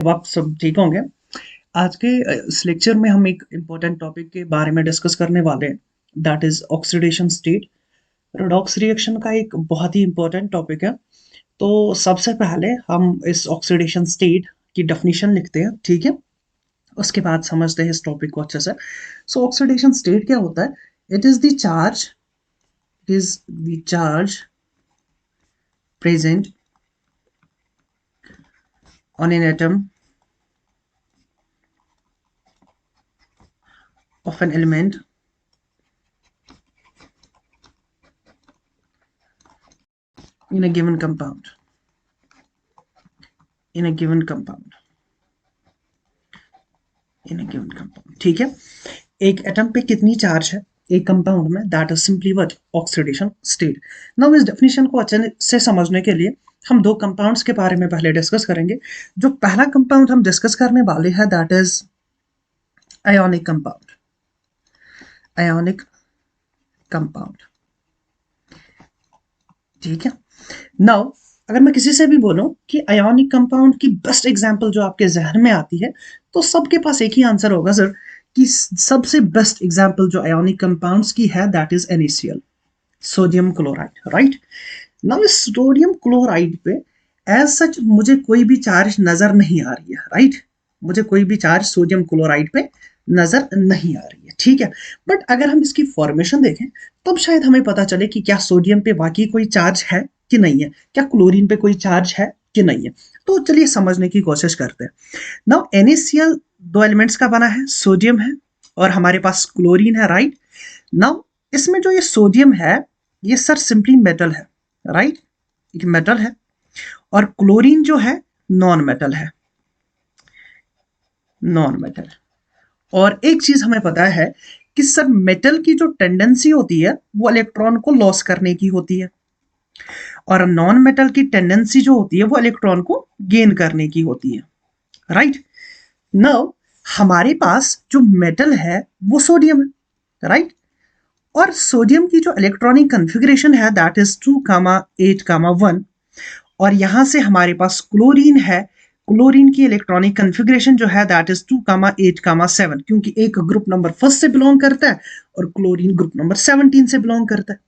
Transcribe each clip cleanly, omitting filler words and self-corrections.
अब आप सब ठीक होंगे। आज के इस लेक्चर में हम एक इम्पोर्टेंट टॉपिक के बारे में डिस्कस करने वाले हैं, that is oxidation state. Redox reaction का एक बहुत ही इम्पोर्टेंट टॉपिक है। तो सबसे पहले हम इस ऑक्सीडेशन स्टेट की डेफिनेशन लिखते हैं, ठीक है। उसके बाद समझते हैं इस टॉपिक को अच्छे से। सो ऑक्सीडेशन स्टेट क्या होता है? It is the charge, it is the charge present on an atom of an element in a given compound, in a given compound, in a given compound, ठीक है। एक एटम पे कितनी चार्ज है एक कंपाउंड में, that is simply what, oxidation state. Now इस definition को अच्छे से समझने के लिए हम दो कंपाउंड्स के बारे में पहले डिस्कस करेंगे। जो पहला कंपाउंड हम डिस्कस करने वाले हैं that is ionic compound, ionic compound, ठीक है। नाउ अगर मैं किसी से भी बोलूं कि आयोनिक कंपाउंड की बेस्ट एग्जांपल जो आपके जहन में आती है, तो सबके पास एक ही आंसर होगा सर, कि सबसे बेस्ट एग्जांपल जो आयोनिक कंपाउंड्स की है that is NaCl, sodium chloride, right. Now इस सोडियम क्लोराइड पे एज सच मुझे कोई भी चार्ज नजर नहीं आ रही है, राइट। मुझे कोई भी चार्ज सोडियम क्लोराइड पे नजर नहीं आ रही है, ठीक है। बट अगर हम इसकी फॉर्मेशन देखें तब शायद हमें पता चले कि क्या सोडियम पे बाकी कोई चार्ज है कि नहीं है, क्या क्लोरीन पे कोई चार्ज है कि नहीं है। तो चलिए समझने की कोशिश करते हैं। नाउ NaCl दो एलिमेंट्स का बना है, सोडियम है और हमारे पास क्लोरीन है, राइट। नाउ इसमें जो ये सोडियम है ये सर सिंपली मेटल है, राइट। एक मेटल है और क्लोरीन जो है नॉन मेटल है, नॉन मेटल। और एक चीज हमें पता है कि सर मेटल की जो टेंडेंसी होती है वो इलेक्ट्रॉन को लॉस करने की होती है और नॉन मेटल की टेंडेंसी जो होती है वो इलेक्ट्रॉन को गेन करने की होती है, राइट। नाउ हमारे पास जो मेटल है वो सोडियम है, राइट। और सोडियम की जो इलेक्ट्रॉनिक कन्फिग्रेशन है दैट इज 2,8,1। और यहां से हमारे पास क्लोरीन है, क्लोरीन की इलेक्ट्रॉनिक कन्फिग्रेशन जो है दैट इज 2,8,7, क्योंकि एक ग्रुप नंबर फर्स्ट से बिलोंग करता है और क्लोरीन ग्रुप नंबर 17 से बिलोंग करता है।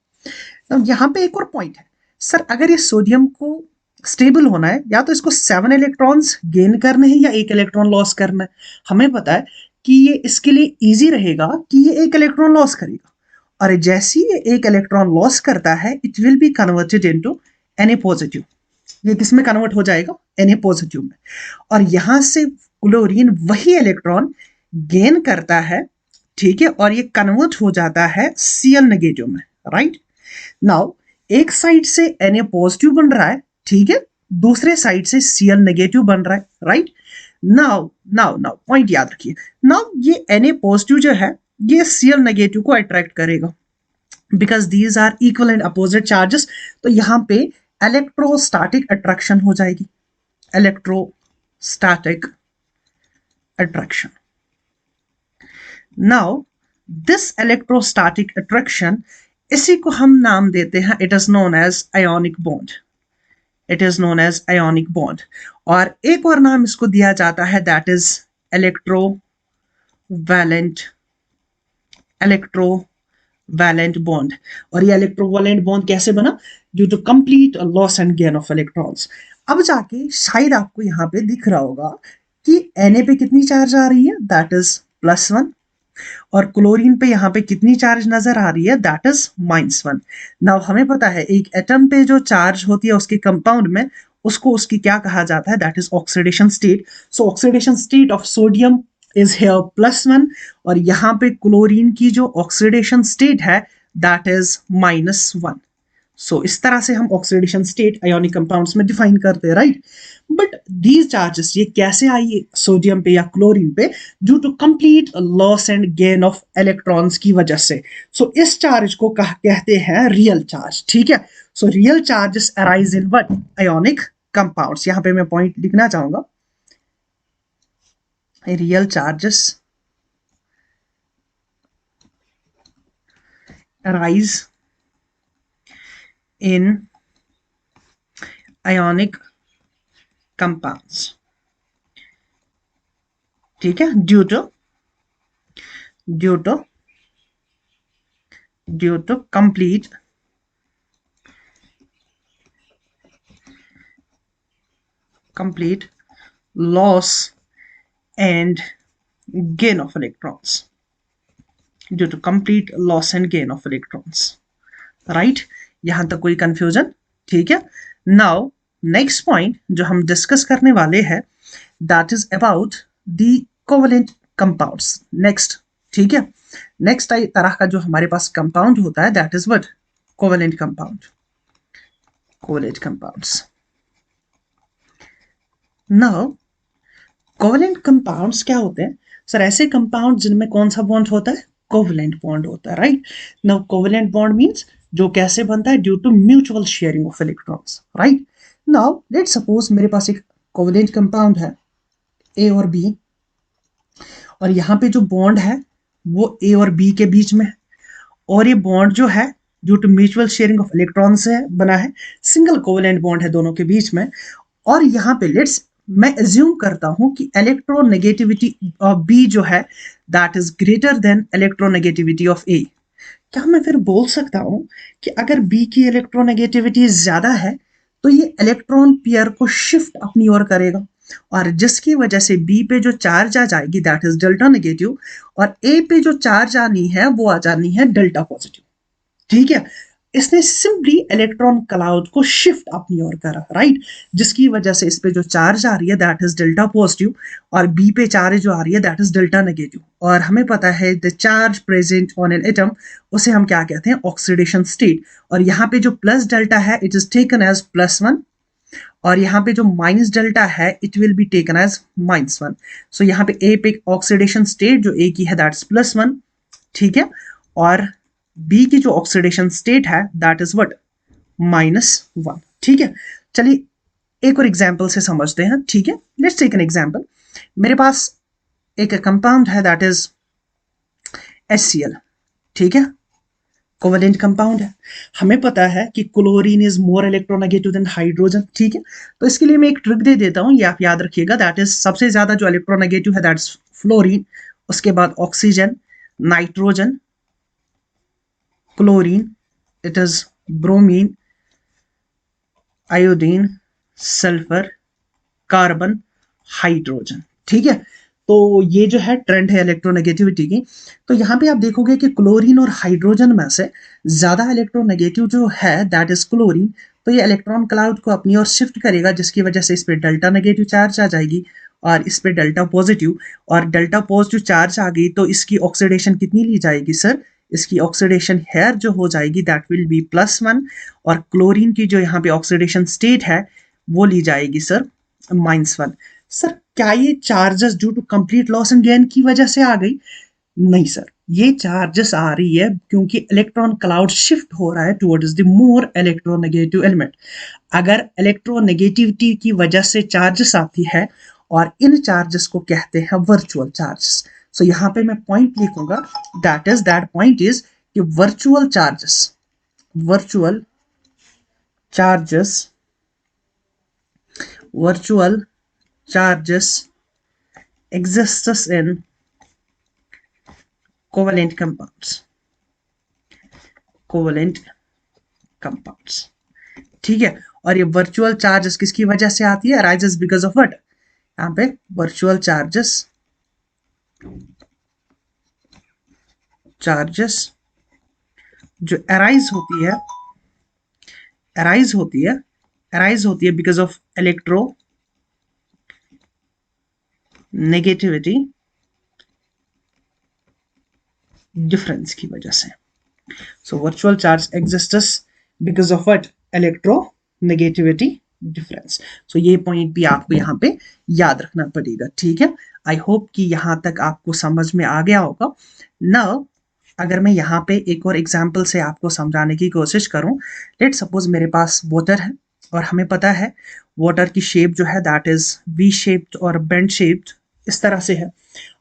अब यहाँ पे एक और पॉइंट है सर, अगर ये सोडियम को स्टेबल होना है या तो इसको 7 इलेक्ट्रॉन्स गेन करने हैं या एक इलेक्ट्रॉन लॉस करना है। हमें पता है कि ये इसके लिए इजी रहेगा कि ये एक इलेक्ट्रॉन लॉस करेगा और जैसे ही ये एक इलेक्ट्रॉन लॉस करता है it will be converted into Na positive. ये किस में कन्वर्ट हो जाएगा? Na पॉजिटिव में। और यहां से क्लोरीन वही इलेक्ट्रॉन गेन करता है, ठीक है, और ये कन्वर्ट हो जाता है Cl नेगेटिव में, राइट। नाउ एक साइड से Na पॉजिटिव बन रहा है, ठीक है, दूसरे साइड से Cl नेगेटिव बन रहा है, right. Now now now point याद रखिए। नाउ ये Na पॉजिटिव जो है ये Cl नेगेटिव को अट्रैक्ट करेगा because these are equal and opposite charges. तो यहां पे इलेक्ट्रोस्टैटिक अट्रैक्शन हो जाएगी, electrostatic attraction. Now this electrostatic attraction, इसी को हम नाम देते हैं, it is known as ionic bond, it is known as ionic bond. और एक और नाम इसको दिया जाता है that is electrovalent, electrovalent bond. और ये इलेक्ट्रोवैलेंट बॉन्ड कैसे बना? Due to complete loss and gain of electrons. अब जाके शायद आपको यहाँ पे दिख रहा होगा कि Na पे कितनी चार्ज आ रही है, दैट इज +1। और क्लोरीन पे यहाँ पे कितनी चार्ज नजर आ रही है, दैट इज -1। नाउ हमें पता है एक एटम पे जो चार्ज होती है उसके कंपाउंड में, उसको उसकी क्या कहा जाता है, that is oxidation state. So oxidation state of sodium is here +1 और यहाँ पे क्लोरीन की जो ऑक्सीडेशन स्टेट है दैट इज -1। सो इस तरह से हम ऑक्सीडेशन स्टेट आयोनिक कंपाउंड्स में डिफाइन करते हैं, राइट। बट दीज चार्जेस ये कैसे आई सोडियम पे या क्लोरीन पे? Due to complete loss and gain of electrons की वजह से। सो इस चार्ज को कहते हैं रियल चार्ज, ठीक है। So real charges arise in what? Ionic compounds. यहां पे मैं पॉइंट लिखना चाहूंगा, real charges arise in ionic compounds, ठीक है, due to complete loss and gain of electrons, due to complete loss and gain of electrons, right यहां तक कोई कंफ्यूजन? ठीक है, नाउ नेक्स्ट पॉइंट जो हम डिस्कस करने वाले हैं that is about the covalent compounds next. ठीक है, नेक्स्ट तरह का जो हमारे पास कंपाउंड होता है that is what? Covalent compound, covalent compounds. Now covalent compounds क्या होते हैं सर? ऐसे कंपाउंड जिनमें कौन सा बॉन्ड होता है? कोवेलेंट बॉन्ड होता है, right. Now covalent bond means जो कैसे बनता है? Due to mutual sharing of electrons, right. Now let suppose मेरे पास एक कोवेलेंट कंपाउंड है ए और बी, और यहाँ पे जो बॉन्ड है वो ए और बी के बीच में है, और ये बॉन्ड जो है due to mutual sharing of electron से बना है, सिंगल कोवेलेंट बॉन्ड है दोनों के बीच में। और यहाँ पे लेट्स मैं एज्यूम करता हूं कि इलेक्ट्रोनेगेटिविटी ऑफ बी जो है that is greater than electronegativity of A. क्या मैं फिर बोल सकता हूं कि अगर बी की इलेक्ट्रोनेगेटिविटी ज्यादा है तो ये इलेक्ट्रॉन पेयर को शिफ्ट अपनी ओर करेगा, और जिसकी वजह से बी पे जो चार्ज आ जाएगी दैट इज डेल्टा नेगेटिव, और ए पे जो चार्ज आनी है वो आ जानी है डेल्टा पॉजिटिव। ठीक है, इसने सिंपली इलेक्ट्रॉन क्लाउड को शिफ्ट अपनी ओर करा, राइट, जिसकी वजह से इस पे जो चार्ज आ रही है दैट इज डेल्टा पॉजिटिव, और बी पे चार्ज जो आ रही है दैट इज डेल्टा नेगेटिव। और हमें पता है the charge present on an atom उसे हम क्या कहते हैं? Oxidation state. और यहाँ पे जो प्लस डेल्टा है इट इज टेकन एज +1, और यहाँ पे जो माइनस डेल्टा है it will be taken as -1। So यहाँ पे ए पे ऑक्सीडेशन स्टेट जो ए की है दैट्स +1, ठीक है, और बी की जो ऑक्सीडेशन स्टेट है दैट इज व्हाट? -1। ठीक है, चलिए एक और एग्जांपल से समझते हैं। ठीक है, लेट्स टेक एन एग्जांपल। मेरे पास एक कंपाउंड है दैट इज HCl। ठीक है, कोवेलेंट कंपाउंड है। हमें पता है कि chlorine is more electronegative than hydrogen. ठीक है, तो इसके लिए मैं एक ट्रिक दे देता हूं, ये आप याद रखिएगा। दैट इज सबसे ज्यादा जो इलेक्ट्रोनेगेटिव है दैट इज फ्लोरीन, उसके बाद oxygen, nitrogen, chlorine, it is bromine, iodine, sulphur, carbon, hydrogen. ठीक है, तो ये जो है ट्रेंड है इलेक्ट्रोनेगेटिविटी की। तो यहाँ पे आप देखोगे कि क्लोरीन और हाइड्रोजन में से ज्यादा इलेक्ट्रोनेगेटिव जो है दैट इज क्लोरीन। तो ये इलेक्ट्रॉन क्लाउड को अपनी ओर शिफ्ट करेगा, जिसकी वजह से इस पे डेल्टा नेगेटिव चार्ज आ जाएगी और इस पे डेल्टा पॉजिटिव, और डेल्टा पॉजिटिव चार्ज आ गई तो इसकी ऑक्सीडेशन कितनी ली जाएगी सर? इसकी ऑक्सीडेशन हेयर जो हो जाएगी दैट विल बी +1, और क्लोरीन की जो यहाँ पे ऑक्सीडेशन स्टेट है वो ली जाएगी सर -1। सर क्या ये charges due to complete loss and gain की वजह से आ गई? नहीं सर, ये चार्जेस आ रही है क्योंकि इलेक्ट्रॉन क्लाउड शिफ्ट हो रहा है towards the more electronegative element. अगर इलेक्ट्रोनेगेटिविटी की वजह से चार्जेस आती है, और इन चार्जेस को कहते हैं वर्चुअल चार्जेस। सो यहाँ पे मैं पॉइंट लिखूंगा दैट पॉइंट इज कि virtual charges exists in covalent compounds। ठीक है, और ये वर्चुअल चार्जेस किसकी वजह से आती है? Arises because of what? यहाँ पे वर्चुअल चार्जेस जो अराइज होती है because of electronegativity difference की वजह से। So virtual charge exists because of what? Electronegativity difference. So ये पॉइंट भी आपको यहाँ पे याद रखना पड़ेगा। ठीक है, आई होप कि यहाँ तक आपको समझ में आ गया होगा। नाउ अगर मैं यहाँ पे एक और एग्जाम्पल से आपको समझाने की कोशिश करूँ, लेट सपोज मेरे पास वाटर है, और हमें पता है वाटर की शेप जो है दैट इज वी शेप्ड और बेंड शेप्ड इस तरह से है।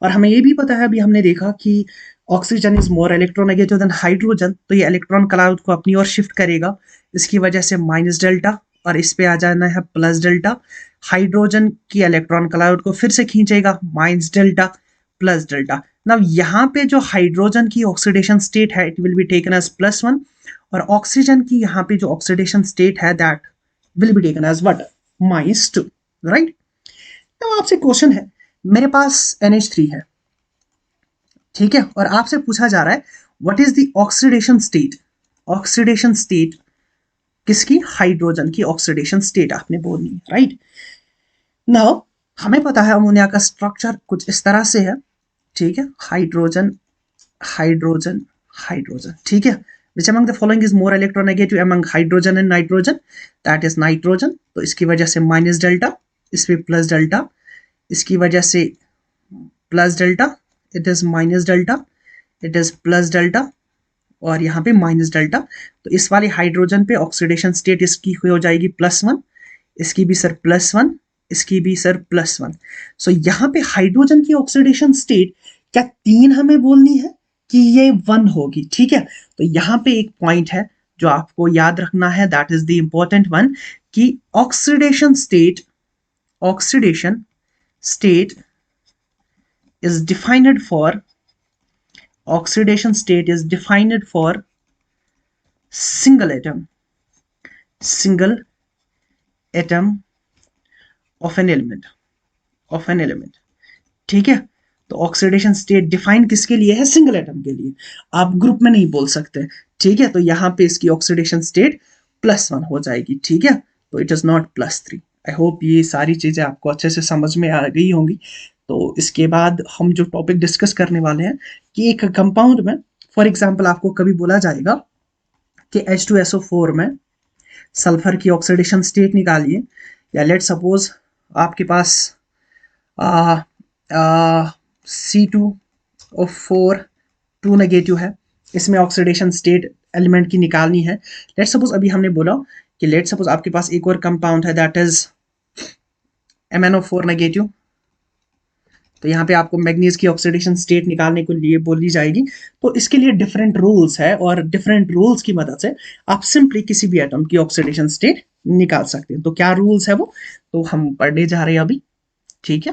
और हमें ये भी पता है, अभी हमने देखा कि oxygen is more electronegative than hydrogen, तो ये इलेक्ट्रॉन क्लाउड को अपनी ओर शिफ्ट करेगा, इसकी वजह से -डेल्टा, और इस पे आ जाना है +डेल्टा। हाइड्रोजन की इलेक्ट्रॉन क्लाउड को फिर से खींचेगा -डेल्टा, प्लस डेल्टा। नाउ यहाँ पे जो हाइड्रोजन की ऑक्सीडेशन स्टेट है it will be taken as +1 और ऑक्सीजन की यहाँ पे जो ऑक्सीडेशन स्टेट है that will be taken as what -2 right. तो आपसे क्वेश्चन है, मेरे पास NH3 है ठीक है और आपसे पूछा जा रहा है what is the oxidation state. Oxidation state किसकी? हाइड्रोजन की ऑक्सीडेशन स्टेट आपने बोलनी है राइट। नाउ हमें पता है अमोनिया का स्ट्रक्चर कुछ इस तरह से है ठीक है, हाइड्रोजन हाइड्रोजन हाइड्रोजन ठीक है। Which among the following is more electronegative among hydrogen and nitrogen? That is nitrogen. तो इसकी वजह से माइनस डेल्टा, इस पे प्लस डेल्टा, इसकी वजह से plus delta, it is minus delta, it is plus delta और यहाँ पे माइनस डेल्टा। तो इस वाले हाइड्रोजन पे ऑक्सीडेशन स्टेट इसकी हो जाएगी +1, इसकी भी सर +1, इसकी भी सर +1। सो यहाँ पे हाइड्रोजन की ऑक्सीडेशन स्टेट क्या 3 हमें बोलनी है कि ये 1 होगी ठीक है। तो यहाँ पे एक पॉइंट है जो आपको याद रखना है that is the important one कि oxidation state is defined for oxidation state is defined for single atom of an element ठीक है। तो ऑक्सीडेशन स्टेट डिफाइन किसके लिए है? सिंगल एटम के लिए, आप ग्रुप में नहीं बोल सकते ठीक है। तो यहाँ पे इसकी ऑक्सीडेशन स्टेट +1 हो जाएगी ठीक है। तो it is not +3। I hope ये सारी चीजें आपको अच्छे से समझ में आ गई होंगी। तो इसके बाद हम जो टॉपिक डिस्कस करने वाले हैं कि एक कंपाउंड में फॉर एग्जांपल आपको कभी बोला जाएगा कि H2SO4 में सल्फर की ऑक्सीडेशन स्टेट निकालिए, या लेट सपोज आपके पास C2O4 2 नेगेटिव है, इसमें ऑक्सीडेशन स्टेट एलिमेंट की निकालनी है। लेट सपोज अभी हमने बोला कि लेट सपोज आपके पास एक और कंपाउंड है दैट इज MnO4 नेगेटिव। तो यहाँ पे आपको मैग्नीज की ऑक्सीडेशन स्टेट निकालने के लिए बोली जाएगी। तो इसके लिए डिफरेंट रूल्स है और डिफरेंट रूल्स की मदद से आप सिंपली किसी भी एटम की ऑक्सीडेशन स्टेट निकाल सकते हैं। तो क्या रूल्स है वो तो हम पढ़ने जा रहे हैं अभी ठीक है।